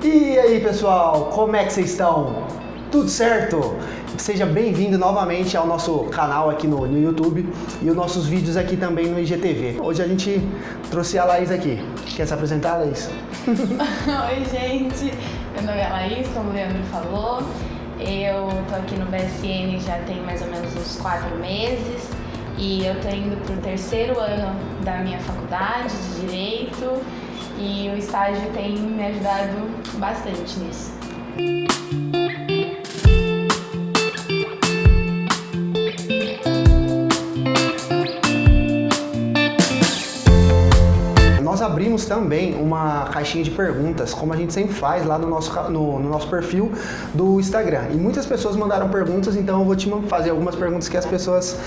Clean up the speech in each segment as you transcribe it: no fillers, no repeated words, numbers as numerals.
E aí pessoal, como é que vocês estão? Tudo certo? Seja bem-vindo novamente ao nosso canal aqui no YouTube e os nossos vídeos aqui também no IGTV. Hoje a gente trouxe a Laís aqui. Quer se apresentar, Laís? Oi gente, meu nome é Laís, como o Leandro falou. Eu tô aqui no BSN já tem mais ou menos uns 4 meses e eu tô indo pro 3º ano da minha faculdade de Direito e o estágio tem me ajudado bastante nisso. Nós abrimos também uma caixinha de perguntas, como a gente sempre faz lá no nosso perfil do Instagram. E muitas pessoas mandaram perguntas, então eu vou te fazer algumas perguntas que as pessoas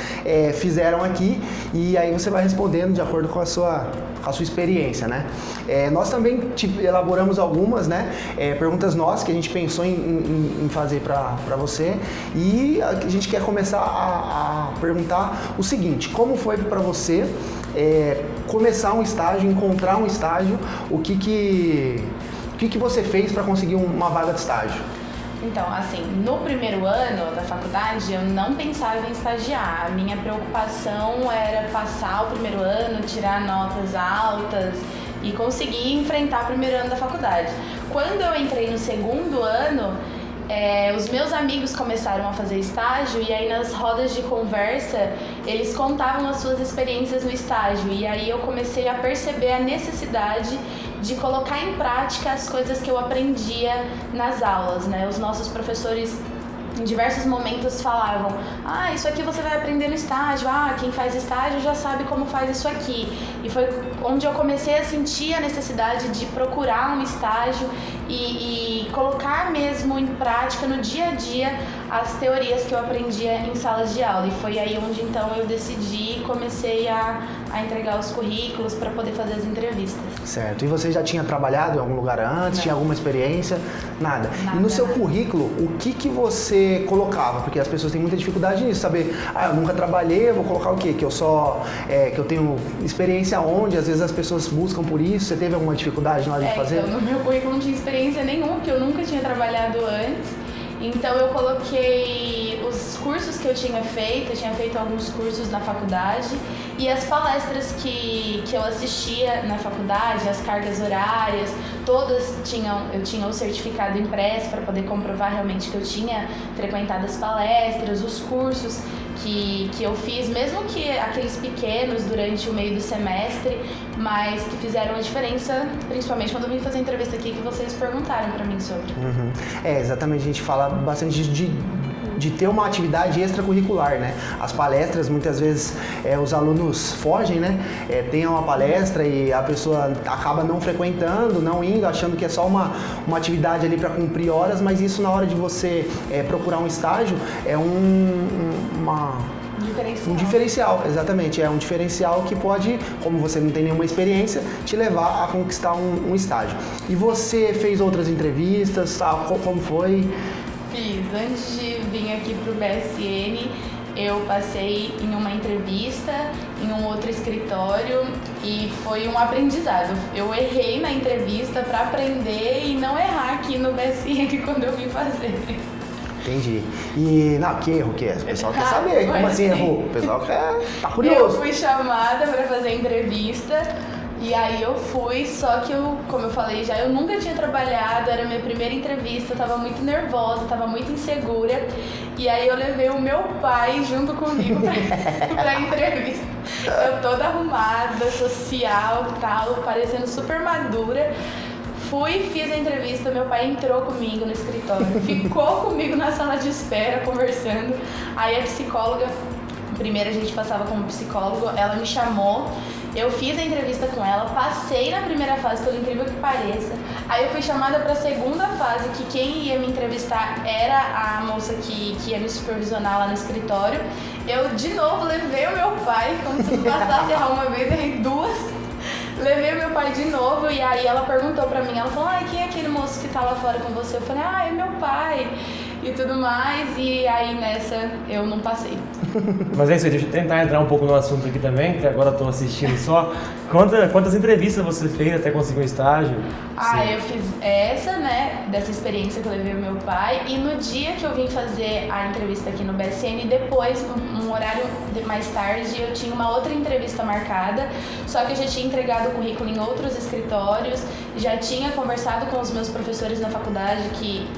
fizeram aqui e aí você vai respondendo de acordo com a sua experiência, né? Nós também elaboramos algumas, né, perguntas nossas que a gente pensou em fazer para você e a gente quer começar a perguntar o seguinte: como foi para você começar um estágio, encontrar um estágio, o que você fez para conseguir uma vaga de estágio? Então, assim, no 1º ano da faculdade eu não pensava em estagiar. A minha preocupação era passar o 1º ano, tirar notas altas e conseguir enfrentar o 1º ano da faculdade. Quando eu entrei no 2º ano, os meus amigos começaram a fazer estágio e aí nas rodas de conversa eles contavam as suas experiências no estágio e aí eu comecei a perceber a necessidade de colocar em prática as coisas que eu aprendia nas aulas, né? Os nossos professores em diversos momentos falavam: isso aqui você vai aprender no estágio, quem faz estágio já sabe como faz isso aqui. E foi onde eu comecei a sentir a necessidade de procurar um estágio e colocar mesmo em prática no dia a dia as teorias que eu aprendia em salas de aula. E foi aí onde então eu decidi e comecei a entregar os currículos para poder fazer as entrevistas. Certo. E você já tinha trabalhado em algum lugar antes? Não. Tinha alguma experiência? Nada. E no seu currículo, o que você colocava? Porque as pessoas têm muita dificuldade nisso, saber, eu nunca trabalhei, eu vou colocar o quê? Que eu tenho experiência onde? Às vezes as pessoas buscam por isso. Você teve alguma dificuldade na hora de fazer? Então, no meu currículo não tinha experiência nenhuma, porque eu nunca tinha trabalhado antes. Então eu coloquei os cursos que eu tinha feito alguns cursos na faculdade e as palestras que eu assistia na faculdade, as cargas horárias, todas eu tinha o certificado impresso para poder comprovar realmente que eu tinha frequentado as palestras, os cursos que eu fiz, mesmo que aqueles pequenos durante o meio do semestre, mas que fizeram a diferença, principalmente quando eu vim fazer a entrevista aqui que vocês perguntaram para mim sobre. Uhum. Exatamente, a gente fala bastante de ter uma atividade extracurricular, né? As palestras, muitas vezes, os alunos fogem, né? Tem uma palestra e a pessoa acaba não frequentando, não indo, achando que é só uma atividade ali para cumprir horas, mas isso na hora de você procurar um estágio é um diferencial, exatamente. É um diferencial que pode, como você não tem nenhuma experiência, te levar a conquistar um estágio. E você fez outras entrevistas, como foi? Fiz. Antes de vir aqui pro BSN, eu passei em uma entrevista em um outro escritório e foi um aprendizado. Eu errei na entrevista para aprender e não errar aqui no BSN quando eu vim fazer. Entendi. E, que erro que é? O pessoal quer saber, como assim errou? O pessoal tá curioso. Eu fui chamada para fazer a entrevista e aí eu fui, só que como eu falei já, eu nunca tinha trabalhado, era a minha primeira entrevista, eu tava muito nervosa, tava muito insegura e aí eu levei o meu pai junto comigo pra entrevista. Eu toda arrumada, social e tal, parecendo super madura. Fui, fiz a entrevista, meu pai entrou comigo no escritório, ficou comigo na sala de espera, conversando. Aí a psicóloga, primeiro a gente passava como psicólogo, ela me chamou, eu fiz a entrevista com ela, passei na primeira fase, pelo incrível que pareça. Aí eu fui chamada para a segunda fase, que quem ia me entrevistar era a moça que ia me supervisionar lá no escritório. Eu, de novo, levei o meu pai, como se bastasse errar uma vez, errei duas. Levei o meu pai de novo e aí ela perguntou pra mim, ela falou, quem é aquele moço que tá lá fora com você? Eu falei, é meu pai e tudo mais, e aí nessa eu não passei. Mas é isso aí, deixa eu tentar entrar um pouco no assunto aqui também, que agora eu tô assistindo só. Quantas entrevistas você fez até conseguir um estágio? Eu fiz essa, né, dessa experiência que eu levei ao meu pai. E no dia que eu vim fazer a entrevista aqui no BSN, depois, um horário mais tarde, eu tinha uma outra entrevista marcada, só que eu já tinha entregado o currículo em outros escritórios, já tinha conversado com os meus professores na faculdade que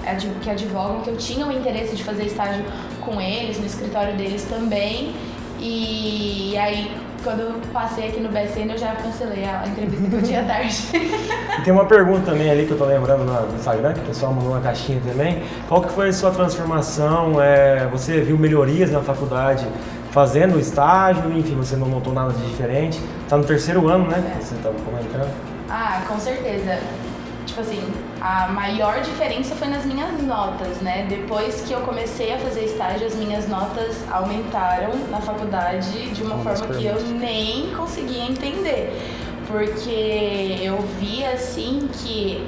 advogam, que eu tinha o interesse de fazer estágio com eles, no escritório deles também. E aí, quando eu passei aqui no BSN, eu já cancelei a entrevista pro dia tarde. E tem uma pergunta também ali que eu tô lembrando no Instagram, que o pessoal mandou uma caixinha também. Qual que foi a sua transformação? Você viu melhorias na faculdade fazendo o estágio? Enfim, você não notou nada de diferente? Tá no 3º ano, né? Que você tava comentando. Ah, com certeza. Tipo assim, a maior diferença foi nas minhas notas, né? Depois que eu comecei a fazer estágio, as minhas notas aumentaram na faculdade de uma forma que eu nem conseguia entender. Porque eu vi, assim, que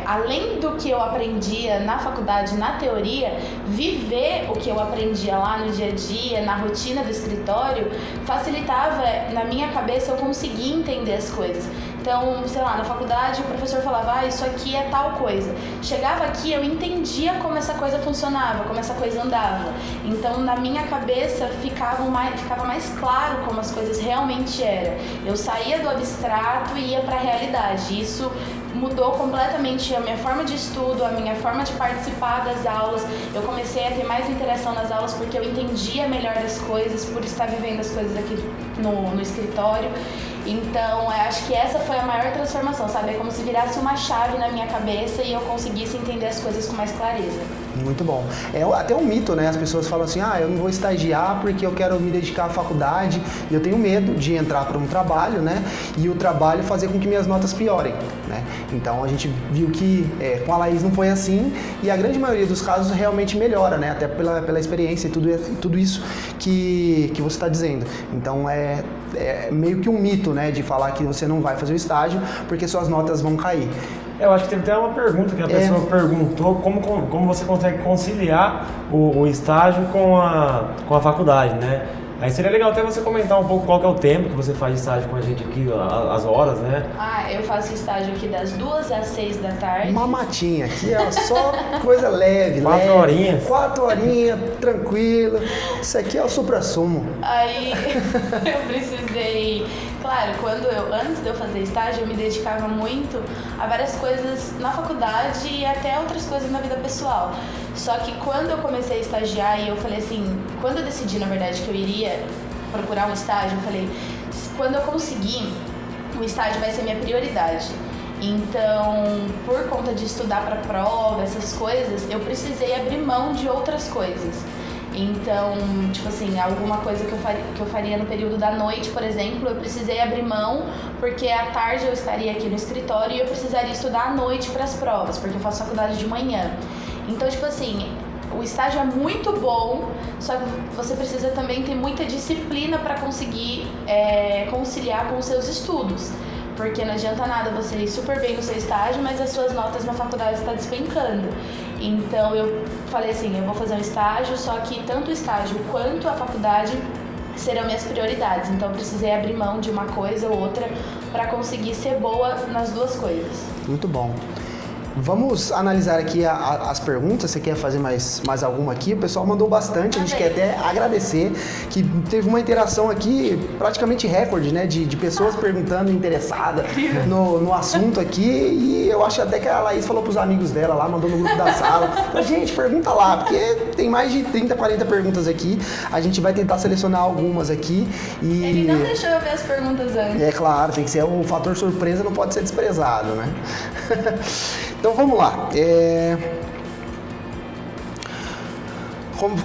além do que eu aprendia na faculdade, na teoria, viver o que eu aprendia lá no dia a dia, na rotina do escritório, facilitava na minha cabeça eu conseguir entender as coisas. Então, sei lá, na faculdade o professor falava, isso aqui é tal coisa. Chegava aqui, eu entendia como essa coisa funcionava, como essa coisa andava. Então, na minha cabeça ficava mais claro como as coisas realmente eram. Eu saía do abstrato e ia para a realidade. Isso mudou completamente a minha forma de estudo, a minha forma de participar das aulas. Eu comecei a ter mais interação nas aulas porque eu entendia melhor das coisas, por estar vivendo as coisas aqui no escritório. Então, eu acho que essa foi a maior transformação, sabe? É como se virasse uma chave na minha cabeça e eu conseguisse entender as coisas com mais clareza. Muito bom. É até um mito, né? As pessoas falam assim, eu não vou estagiar porque eu quero me dedicar à faculdade e eu tenho medo de entrar para um trabalho, né? E o trabalho fazer com que minhas notas piorem, né? Então, a gente viu que com a Laís não foi assim e a grande maioria dos casos realmente melhora, né? Até pela experiência e tudo isso que você está dizendo. Então, é meio que um mito, né? De falar que você não vai fazer o estágio porque suas notas vão cair. Eu acho que teve até uma pergunta que a pessoa perguntou como você consegue conciliar o estágio com a faculdade, né? Aí seria legal até você comentar um pouco qual que é o tempo que você faz estágio com a gente aqui, as horas, né? Eu faço estágio aqui das 2 às 6 da tarde. Uma matinha, aqui é só coisa leve, 4 horinhas. 4 horinhas, tranquilo. Isso aqui é o supra-sumo. Aí eu precisei... Claro, antes de eu fazer estágio, eu me dedicava muito a várias coisas na faculdade e até outras coisas na vida pessoal. Só que quando eu comecei a estagiar e eu falei assim, quando eu decidi, na verdade, que eu iria procurar um estágio, eu falei, quando eu conseguir, o estágio vai ser minha prioridade. Então, por conta de estudar para prova, essas coisas, eu precisei abrir mão de outras coisas. Então, tipo assim, alguma coisa que eu faria no período da noite, por exemplo, eu precisei abrir mão porque à tarde eu estaria aqui no escritório e eu precisaria estudar à noite para as provas, porque eu faço faculdade de manhã. Então, tipo assim, o estágio é muito bom, só que você precisa também ter muita disciplina para conseguir conciliar com os seus estudos. Porque não adianta nada você ir super bem no seu estágio, mas as suas notas na faculdade estão despencando. Então eu falei assim, eu vou fazer um estágio, só que tanto o estágio quanto a faculdade serão minhas prioridades. Então eu precisei abrir mão de uma coisa ou outra para conseguir ser boa nas duas coisas. Muito bom. Vamos analisar aqui as perguntas. Você quer fazer mais alguma aqui? O pessoal mandou bastante, a gente quer até agradecer, que teve uma interação aqui, praticamente recorde, né? De pessoas perguntando, interessadas no assunto aqui. E eu acho até que a Laís falou pros amigos dela lá, mandou no grupo da sala. Mas, gente, pergunta lá, porque tem mais de 30, 40 perguntas aqui. A gente vai tentar selecionar algumas aqui. E... Ele não deixou eu ver as perguntas antes. É claro, tem que ser o fator surpresa, não pode ser desprezado, né? Então vamos lá.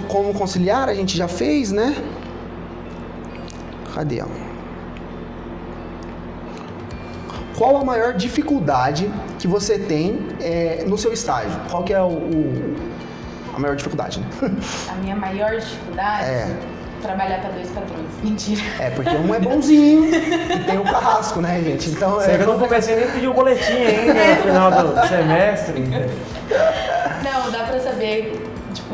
Como conciliar, a gente já fez, né? Cadê? Qual a maior dificuldade que você tem no seu estágio? Qual que é a maior dificuldade, né? A minha maior dificuldade? Trabalhar para 2 patrões. Mentira. Porque um é bonzinho e tem o carrasco, né, gente? Então, eu não comecei nem a pedir o boletim ainda no final do semestre. Não, dá pra saber,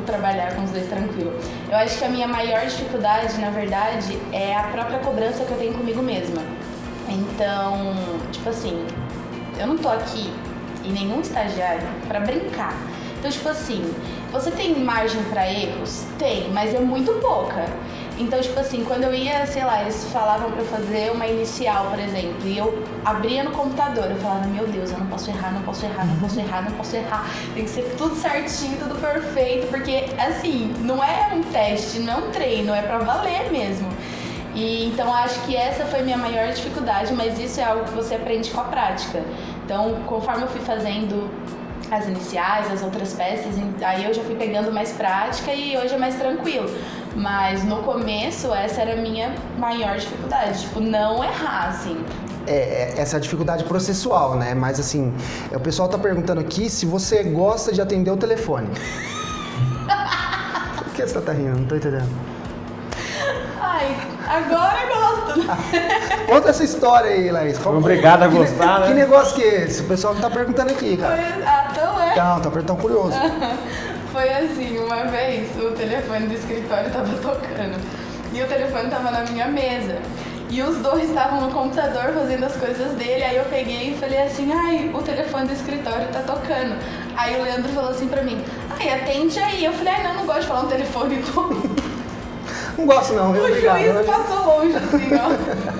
trabalhar com os 2 tranquilo. Eu acho que a minha maior dificuldade, na verdade, é a própria cobrança que eu tenho comigo mesma. Então, eu não tô aqui e nenhum estagiário pra brincar. Então, tipo assim, você tem margem pra erros? Tem, mas é muito pouca. Então, tipo assim, quando eu ia, sei lá, eles falavam pra eu fazer uma inicial, por exemplo, e eu abria no computador, eu falava, meu Deus, eu não posso errar, não posso errar, não posso errar, não posso errar. Tem que ser tudo certinho, tudo perfeito, porque, assim, não é um teste, não é um treino, é pra valer mesmo. E então acho que essa foi a minha maior dificuldade, mas isso é algo que você aprende com a prática. Então, conforme eu fui fazendo as iniciais, as outras peças, aí eu já fui pegando mais prática e hoje é mais tranquilo. Mas no começo essa era a minha maior dificuldade, tipo, não errar, assim. Essa dificuldade processual, né? Mas assim, o pessoal tá perguntando aqui se você gosta de atender o telefone. Por que você tá rindo? Não tô entendendo. Ai, agora eu gosto. Conta essa história aí, Laís. Obrigado a gostar, né? Que negócio que é esse? O pessoal tá perguntando aqui, cara. Então Não, tá curioso. Foi assim, uma vez o telefone do escritório tava tocando e o telefone tava na minha mesa e os dois estavam no computador fazendo as coisas dele, aí eu peguei e falei assim, ai, o telefone do escritório tá tocando. Aí o Leandro falou assim pra mim, ai, atende aí. Eu falei, ai, não gosto de falar no telefone todo. Não gosto não, viu? O Obrigado. juiz passou longe, assim, ó.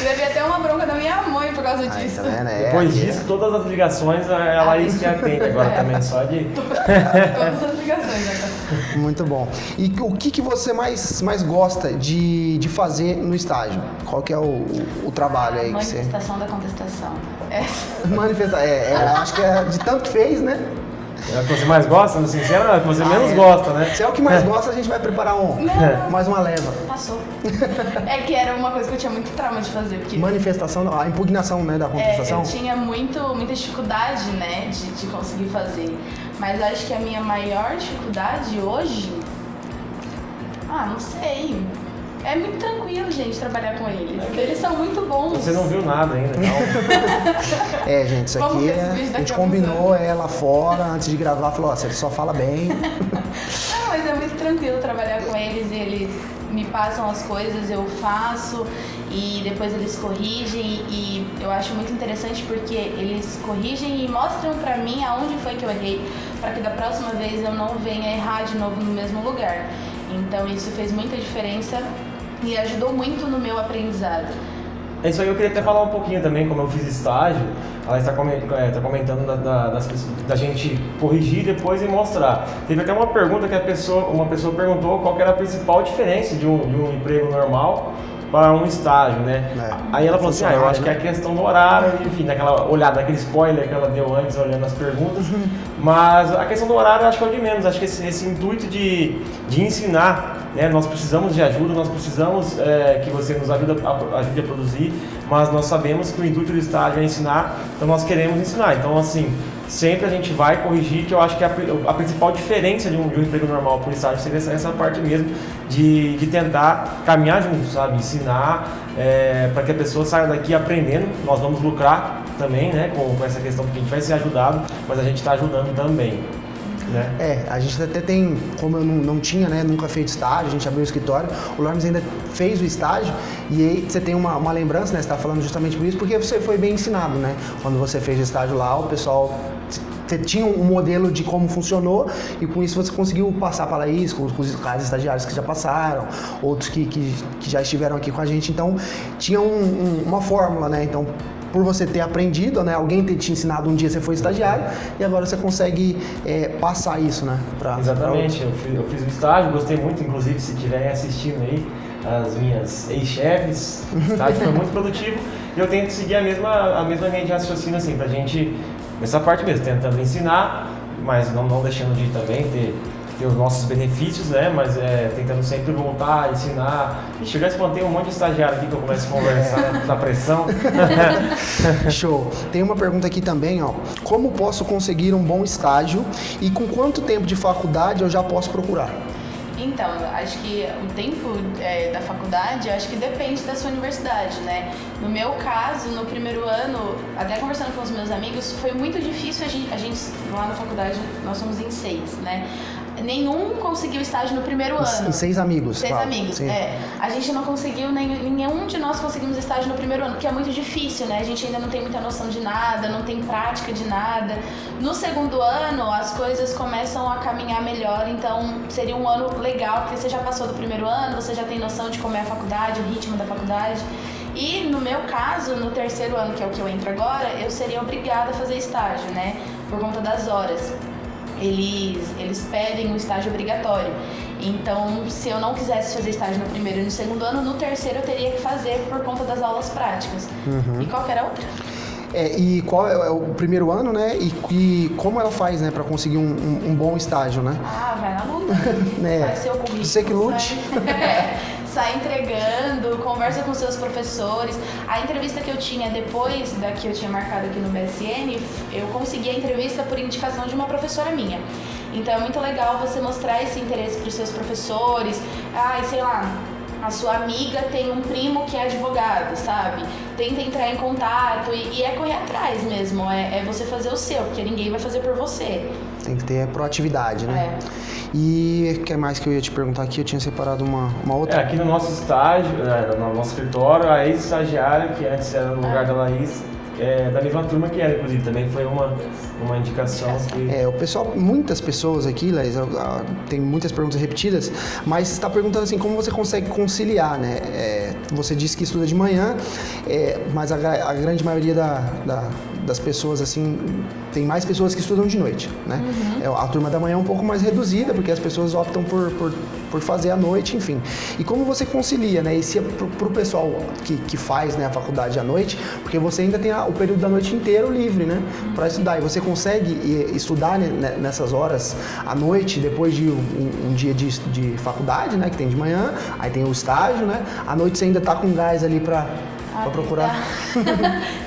Levei até uma bronca da minha mãe por causa disso. Tá vendo? Depois disso, todas as ligações é a Laís que atende agora também, só de... Todas as ligações, né? Muito bom. E o que você mais gosta de fazer no estágio? Qual que é o trabalho aí que você... Manifestação da contestação. Acho que é de tanto que fez, né? É o que você mais gosta, sincero, é o que você menos gosta, né? Se é o que mais gosta, a gente vai preparar mais uma leva. Passou. É que era uma coisa que eu tinha muito trauma de fazer. Porque Manifestação, a impugnação, né, da contestação? eu tinha muita dificuldade, né, de conseguir fazer. Mas acho que a minha maior dificuldade hoje... não sei. É muito tranquilo, gente, trabalhar com eles. Eles são muito bons. Você não viu nada ainda, então... Gente, isso aqui a gente combinou lá fora, antes de gravar, falou, você só fala bem. Não, mas é muito tranquilo trabalhar com eles me passam as coisas, eu faço e depois eles corrigem e eu acho muito interessante porque eles corrigem e mostram pra mim aonde foi que eu errei, para que da próxima vez eu não venha errar de novo no mesmo lugar. Então isso fez muita diferença e ajudou muito no meu aprendizado. É isso aí, eu queria até falar um pouquinho também, como eu fiz estágio, ela está comentando da gente corrigir depois e mostrar. Teve até uma pergunta que uma pessoa perguntou qual que era a principal diferença de um emprego normal para um estágio, né? Aí ela falou assim, eu acho que é a questão do horário, enfim, daquela olhada, daquele spoiler que ela deu antes, olhando as perguntas, mas a questão do horário eu acho que é o de menos, acho que esse intuito de ensinar, né? Nós precisamos de ajuda, nós precisamos que você nos ajude a produzir, mas nós sabemos que o intuito do estágio é ensinar, então nós queremos ensinar, então assim, sempre a gente vai corrigir, que eu acho que a principal diferença de um emprego normal para o estágio seria essa parte mesmo de tentar caminhar junto, sabe? Ensinar para que a pessoa saia daqui aprendendo. Nós vamos lucrar também, né? Com essa questão, porque a gente vai ser ajudado, mas a gente está ajudando também. Né? A gente até tem, como eu não tinha, né, nunca feito estágio, a gente abriu o escritório, o Lormes ainda fez o estágio e aí você tem uma lembrança, né, você está falando justamente por isso, porque você foi bem ensinado, né, quando você fez o estágio lá, o pessoal, você tinha um modelo de como funcionou e com isso você conseguiu passar para a Laís, com os caras estagiários que já passaram, outros que já estiveram aqui com a gente, então tinha uma fórmula, né, então por você ter aprendido, né? Alguém ter te ensinado, um dia você foi estagiário e agora você consegue passar isso, né? Exatamente, eu fiz o estágio, gostei muito, inclusive se estiverem assistindo aí, as minhas ex-chefes, o estágio foi muito produtivo e eu tento seguir a mesma linha de raciocínio assim, pra gente, nessa parte mesmo, tentando ensinar, mas não deixando de também ter os nossos benefícios, né? Mas tentando sempre voltar, ensinar. Ixi, eu já espantei um monte de estagiário aqui que eu começo a conversar na pressão. Show. Tem uma pergunta aqui também, ó. Como posso conseguir um bom estágio e com quanto tempo de faculdade eu já posso procurar? Então, acho que o tempo da faculdade, acho que depende da sua universidade, né? No meu caso, no primeiro ano, até conversando com os meus amigos, foi muito difícil a gente lá na faculdade, nós somos em 6, né? nenhum conseguiu estágio no primeiro ano. E 6 amigos. 6 claro. amigos, Sim. A gente não conseguiu, nenhum de nós conseguimos estágio no primeiro ano, porque é muito difícil, né? A gente ainda não tem muita noção de nada, não tem prática de nada. No segundo ano, as coisas começam a caminhar melhor, então seria um ano legal, porque você já passou do primeiro ano, você já tem noção de como é a faculdade, o ritmo da faculdade. E no meu caso, no terceiro ano, que é o que eu entro agora, eu seria obrigada a fazer estágio, né? Por conta das horas. Eles pedem um estágio obrigatório. Então, se eu não quisesse fazer estágio no primeiro e no segundo ano, no terceiro eu teria que fazer por conta das aulas práticas. E qual que era a outra? E qual é o primeiro ano, né? E como ela faz, né, para conseguir um bom estágio, né? Vai na luta. Vai seu currículo. Você que lute. Sai entregando, conversa com seus professores. A entrevista que eu tinha depois da que eu tinha marcado aqui no BSN, eu consegui a entrevista por indicação de uma professora minha. Então é muito legal você mostrar esse interesse para os seus professores. Sei lá, a sua amiga tem um primo que é advogado, sabe? Tenta entrar em contato e é correr atrás mesmo, é você fazer o seu, porque ninguém vai fazer por você. Tem que ter proatividade, né? E o que mais que eu ia te perguntar aqui? Eu tinha separado uma outra. Aqui no nosso estágio, no nosso escritório, a ex-estagiária, que antes era no lugar da Laís, da mesma turma que ela, inclusive, também foi uma indicação que... O pessoal, muitas pessoas aqui, Laís, tem muitas perguntas repetidas, mas está perguntando assim, como você consegue conciliar, né? Você disse que estuda de manhã, mas a grande maioria das pessoas, assim, tem mais pessoas que estudam de noite, né? A turma da manhã é um pouco mais reduzida, porque as pessoas optam por fazer à noite, enfim. E como você concilia, né? E se pro pessoal que faz, né, a faculdade à noite, porque você ainda tem o período da noite inteiro livre, né? Para estudar. E você consegue estudar nessas horas à noite, depois de um dia de faculdade, né? Que tem de manhã, aí tem o estágio, né? À noite você ainda tá com gás ali para procurar.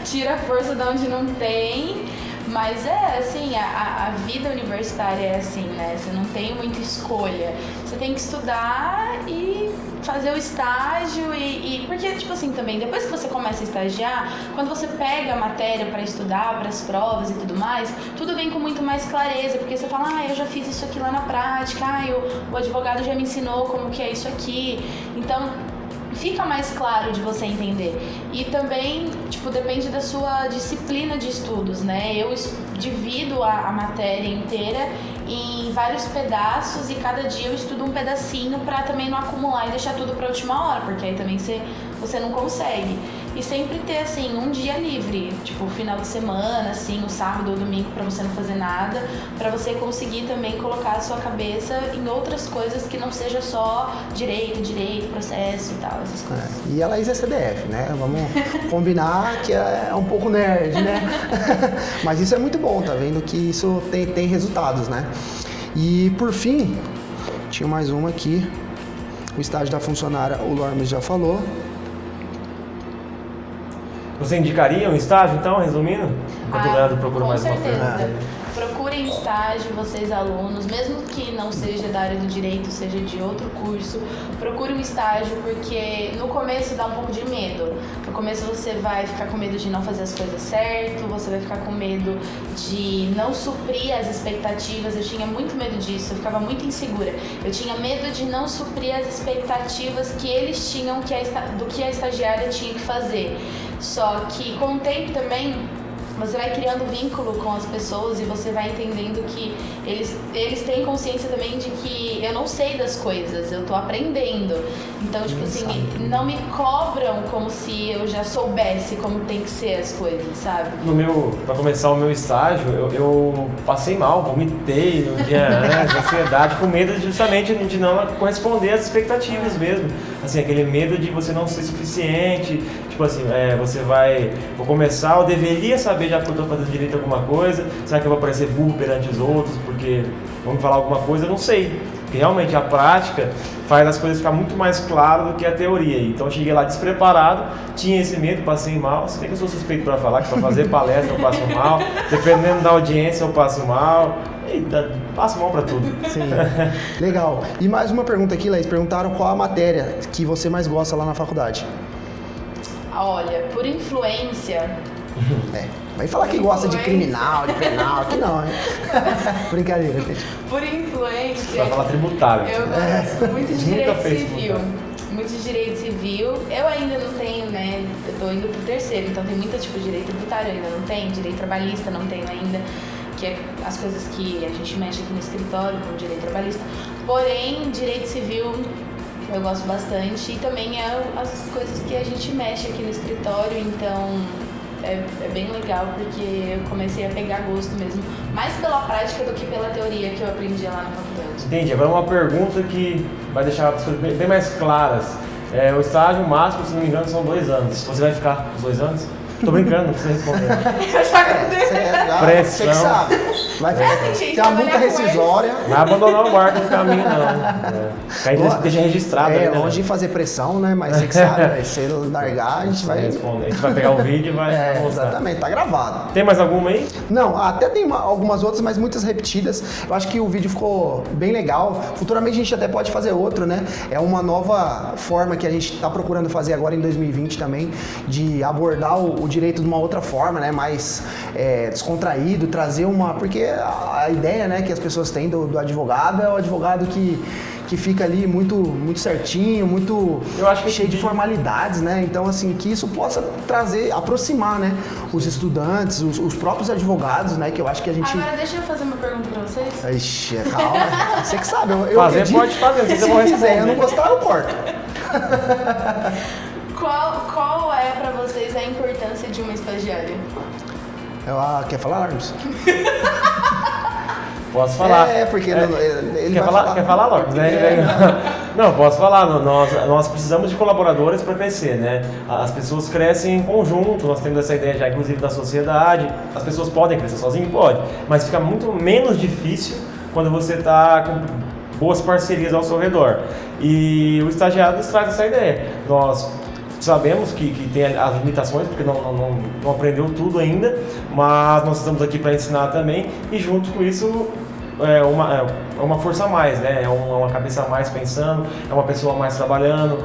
Tira a força de onde não tem. Mas assim, a vida universitária é assim, né? Você não tem muita escolha. Você tem que estudar e fazer o estágio porque, tipo assim, também, depois que você começa a estagiar, quando você pega a matéria para estudar, para as provas e tudo mais, tudo vem com muito mais clareza, porque você fala, eu já fiz isso aqui lá na prática, o advogado já me ensinou como que é isso aqui. Então, fica mais claro de você entender. E também, depende da sua disciplina de estudos, né? Eu divido a matéria inteira em vários pedaços e cada dia eu estudo um pedacinho pra também não acumular e deixar tudo pra última hora, porque aí também você não consegue. E sempre ter, assim, um dia livre, final de semana, assim, o sábado ou domingo pra você não fazer nada, pra você conseguir também colocar a sua cabeça em outras coisas que não seja só direito, processo e tal, essas coisas. E a Laís é CDF, né? Vamos combinar que é um pouco nerd, né? Mas isso é muito bom, tá vendo que isso tem resultados, né? E por fim, tinha mais uma aqui, o estágio da funcionária, o Lormes já falou. Você indicaria um estágio, então, resumindo? Enquanto o Leandro procura mais uma pergunta. Procurem estágio, vocês alunos, mesmo que não seja da área do direito, seja de outro curso, procure um estágio, porque no começo dá um pouco de medo. No começo você vai ficar com medo de não fazer as coisas certo, você vai ficar com medo de não suprir as expectativas. Eu tinha muito medo disso, eu ficava muito insegura. Eu tinha medo de não suprir as expectativas que eles tinham do que a estagiária tinha que fazer. Só que com o tempo também você vai criando vínculo com as pessoas e você vai entendendo que eles têm consciência também de que eu não sei das coisas, eu tô aprendendo. Então, não me cobram como se eu já soubesse como tem que ser as coisas, sabe? Pra começar o meu estágio, eu passei mal, vomitei no dia antes, ansiedade, com medo justamente de não corresponder às expectativas mesmo. Assim, aquele medo de você não ser suficiente, vou começar, eu deveria saber já que eu tô fazendo direito a alguma coisa, será que eu vou parecer burro perante os outros, porque vão me falar alguma coisa, eu não sei. Porque realmente a prática faz as coisas ficar muito mais claras do que a teoria. Então eu cheguei lá despreparado, tinha esse medo, passei mal. Se bem que eu sou suspeito para falar que para fazer palestra eu passo mal, dependendo da audiência eu passo mal. Passo mal para tudo. Sim, legal. E mais uma pergunta aqui, Laís. Perguntaram qual a matéria que você mais gosta lá na faculdade. Olha, por influência... Vai falar que gosta de criminal, de penal, aqui não, hein? Brincadeira, gente. Por influência, Vai falar tributário. eu gosto muito de Nunca direito fez civil. tributário. Muito de direito civil. Eu ainda não tenho, né? Eu tô indo pro terceiro, então tem muito tipo de direito tributário, eu ainda não tenho. Direito trabalhista não tenho ainda, que é as coisas que a gente mexe aqui no escritório com direito trabalhista. Porém, direito civil eu gosto bastante e também é as coisas que a gente mexe aqui no escritório, então é bem legal porque eu comecei a pegar gosto mesmo, mais pela prática do que pela teoria que eu aprendi lá na faculdade. Entendi. Agora uma pergunta que vai deixar as coisas bem mais claras. O estágio máximo, se não me engano, são 2 anos. Você vai ficar os 2 anos? Tô brincando, não precisa responder. Eu já contei. Você que sabe. Vai É assim, gente, tem uma multa trabalhar com rescisória. Não vai abandonar o barco no caminho, não. Aí deixa registrado aí, né? Longe de fazer pressão, né? Mas você que sabe, se ele largar, a gente vai... responder. A gente vai pegar o vídeo e vai mostrar. Exatamente, tá gravado. Tem mais alguma aí? Não, até tem algumas outras, mas muitas repetidas. Eu acho que o vídeo ficou bem legal. Futuramente a gente até pode fazer outro, né? É uma nova forma que a gente está procurando fazer agora em 2020 também, de abordar o direito de uma outra forma, né? Mais descontraído, trazer uma... Porque a ideia, né, que as pessoas têm do advogado é o advogado que fica ali muito certinho, muito cheio de formalidades, né? Então, assim, que isso possa aproximar, né, os estudantes, os próprios advogados, né? Que eu acho que a gente... Agora deixa eu fazer uma pergunta pra vocês. Ixi, calma, você que sabe. Eu Fazer acredito. pode fazer, Se você vai fizer, eu responder. não gostar, eu corto. Qual é pra vocês a importância de uma estagiária? Quer falar, Larms? Posso falar. Porque ele Quer vai falar logo, né? Não, posso falar. Nós precisamos de colaboradores para crescer, né? As pessoas crescem em conjunto, nós temos essa ideia já, inclusive, da sociedade. As pessoas podem crescer sozinhas? Pode. Mas fica muito menos difícil quando você está com boas parcerias ao seu redor. E o estagiário nos traz essa ideia. Nós sabemos que tem as limitações, porque não aprendeu tudo ainda, mas nós estamos aqui para ensinar também, e junto com isso é uma força a mais, né? É uma cabeça a mais pensando, é uma pessoa a mais trabalhando,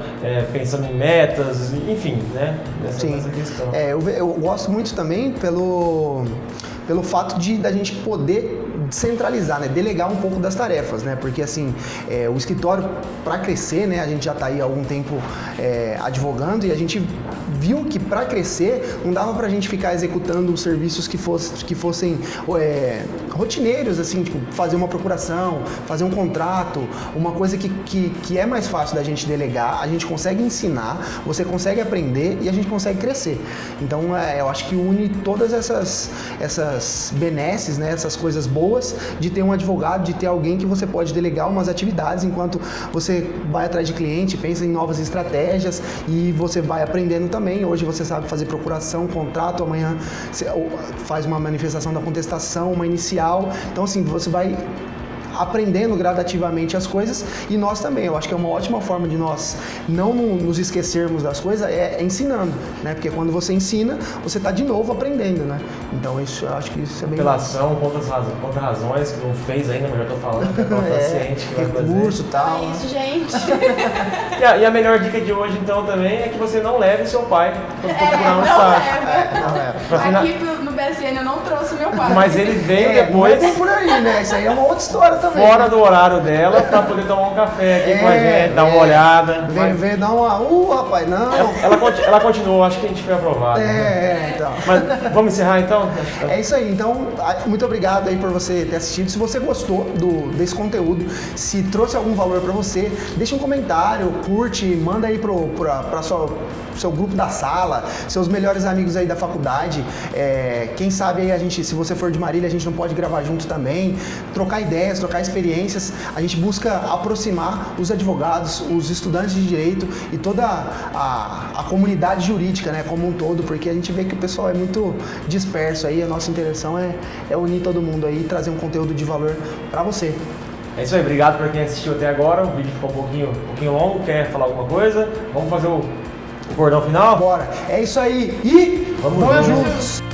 pensando em metas, enfim, né? Essa questão. Eu gosto muito também pelo fato da gente poder descentralizar, né? Delegar um pouco das tarefas, né? Porque assim, o escritório, para crescer, né? A gente já está aí há algum tempo advogando e a gente viu que para crescer não dava para a gente ficar executando serviços que fossem rotineiros, assim, tipo fazer uma procuração, fazer um contrato, uma coisa que é mais fácil da gente delegar, a gente consegue ensinar, você consegue aprender e a gente consegue crescer. Então, eu acho que une todas essas benesses, né? Essas coisas boas de ter um advogado, de ter alguém que você pode delegar umas atividades enquanto você vai atrás de cliente, pensa em novas estratégias e você vai aprendendo também. Hoje você sabe fazer procuração, contrato, amanhã você faz uma manifestação da contestação, uma inicial. Então, assim, você vai aprendendo gradativamente as coisas e nós também. Eu acho que é uma ótima forma de nós não nos esquecermos das coisas ensinando, né? Porque quando você ensina, você está de novo aprendendo, né? Então eu acho que isso é bem... Apelação, contra razões, que não fez ainda, mas já estou falando, que é paciente que vai fazer. Recurso e tal. É isso, gente. E a melhor dica de hoje, então, também é que você não leve seu pai para procurar um estágio. Aqui no BSN eu não trouxe meu pai. Mas ele veio depois... Não é por aí, né? Isso aí é uma outra história também. Fora do horário dela, para poder tomar um café aqui com a gente, dar uma olhada. Vem dar uma... rapaz, não. Ela continuou, acho que a gente foi aprovado. Então. Mas vamos encerrar, então? É isso aí. Então, muito obrigado aí por você ter assistido. Se você gostou desse conteúdo, se trouxe algum valor para você, deixa um comentário, curte, manda aí para seu grupo da sala, seus melhores amigos aí da faculdade. Quem sabe aí se você for de Marília, a gente não pode gravar junto também, trocar ideias, trocar experiências. A gente busca aproximar os advogados, os estudantes de direito e toda a comunidade jurídica, né, como um todo, porque a gente vê que o pessoal é muito disperso aí. A nossa intenção é unir todo mundo aí e trazer um conteúdo de valor para você. É isso aí, obrigado para quem assistiu até agora. O vídeo ficou um pouquinho longo. Quer falar alguma coisa? Vamos fazer o bordão final? Bora! É isso aí! E vamos juntos!